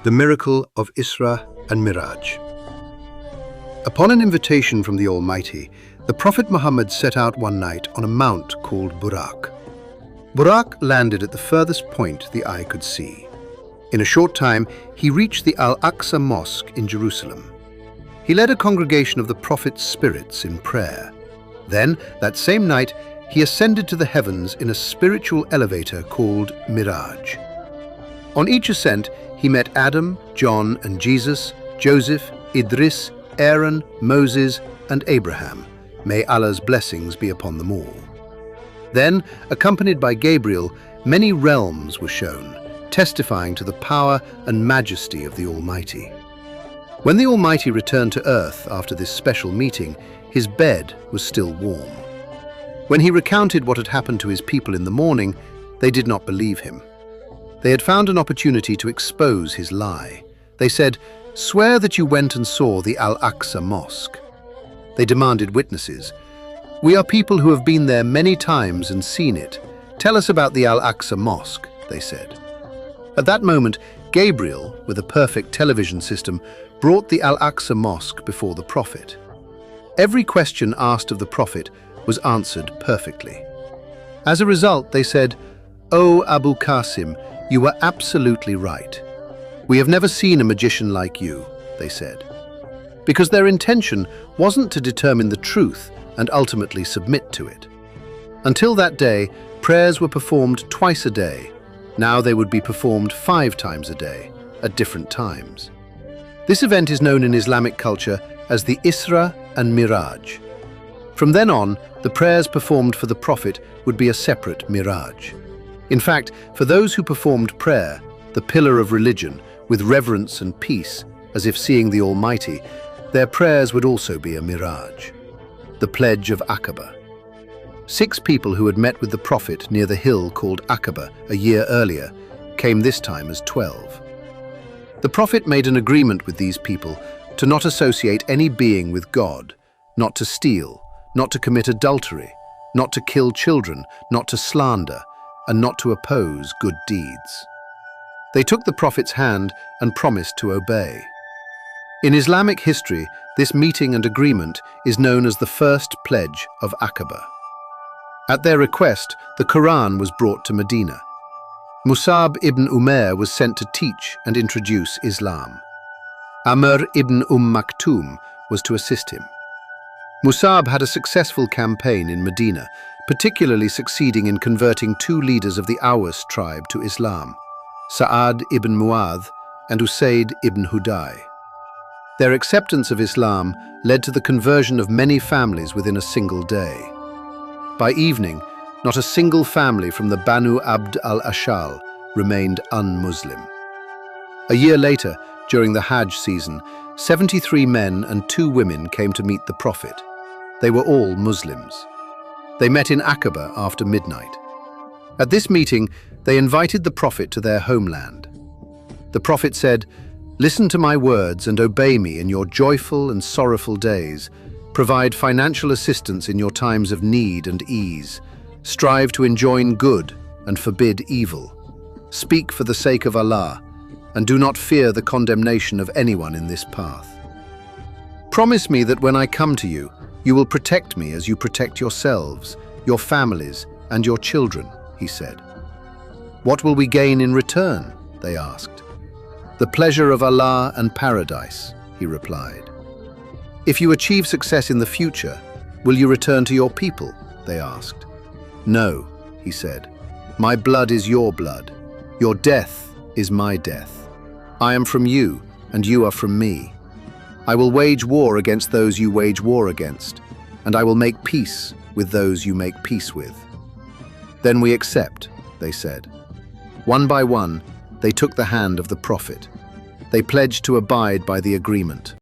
The miracle of Isra and Miraj. Upon an invitation from the Almighty, the Prophet Muhammad set out one night on a mount called Buraq. Buraq landed at the furthest point the eye could see. In a short time, he reached the Al-Aqsa Mosque in Jerusalem. He led a congregation of the Prophet's spirits in prayer. Then, that same night, he ascended to the heavens in a spiritual elevator called Miraj. On each ascent, he met Adam, John, and Jesus, Joseph, Idris, Aaron, Moses, and Abraham. May Allah's blessings be upon them all. Then, accompanied by Gabriel, many realms were shown, testifying to the power and majesty of the Almighty. When the Almighty returned to earth after this special meeting, his bed was still warm. When he recounted what had happened to his people in the morning, they did not believe him. They had found an opportunity to expose his lie. They said, "Swear that you went and saw the Al-Aqsa Mosque." They demanded witnesses. "We are people who have been there many times and seen it. Tell us about the Al-Aqsa Mosque," they said. At that moment, Gabriel, with a perfect television system, brought the Al-Aqsa Mosque before the Prophet. Every question asked of the Prophet was answered perfectly. As a result, they said, "O Abu Qasim, you were absolutely right. We have never seen a magician like you," they said. Because their intention wasn't to determine the truth and ultimately submit to it. Until that day, prayers were performed twice a day. Now they would be performed 5 times a day, at different times. This event is known in Islamic culture as the Isra and Miraj. From then on, the prayers performed for the Prophet would be a separate Miraj. In fact, for those who performed prayer, the pillar of religion, with reverence and peace, as if seeing the Almighty, their prayers would also be a Miraj. The Pledge of Aqaba. 6 people who had met with the Prophet near the hill called Aqaba a year earlier came this time as 12. The Prophet made an agreement with these people to not associate any being with God, not to steal, not to commit adultery, not to kill children, not to slander, and not to oppose good deeds. They took the Prophet's hand and promised to obey. In Islamic history, this meeting and agreement is known as the first pledge of Aqaba. At their request, the Quran was brought to Medina. Musab ibn Umair was sent to teach and introduce Islam. Amr ibn Maktoum was to assist him. Musab had a successful campaign in Medina, particularly succeeding in converting 2 leaders of the Awas tribe to Islam, Sa'ad ibn Mu'adh and Usaid ibn Hudai. Their acceptance of Islam led to the conversion of many families within a single day. By evening, not a single family from the Banu Abd al-Ashal remained un-Muslim. A year later, during the Hajj season, 73 men and 2 women came to meet the Prophet. They were all Muslims. They met in Aqaba after midnight. At this meeting, they invited the Prophet to their homeland. The Prophet said, "Listen to my words and obey me in your joyful and sorrowful days. Provide financial assistance in your times of need and ease. Strive to enjoin good and forbid evil. Speak for the sake of Allah, and do not fear the condemnation of anyone in this path. Promise me that when I come to you, you will protect me as you protect yourselves, your families, and your children," he said. "What will we gain in return?" they asked. "The pleasure of Allah and paradise," he replied. "If you achieve success in the future, will you return to your people?" they asked. "No," he said. "My blood is your blood. Your death is my death. I am from you, and you are from me. I will wage war against those you wage war against, and I will make peace with those you make peace with." "Then we accept," they said. One by one, they took the hand of the Prophet. They pledged to abide by the agreement.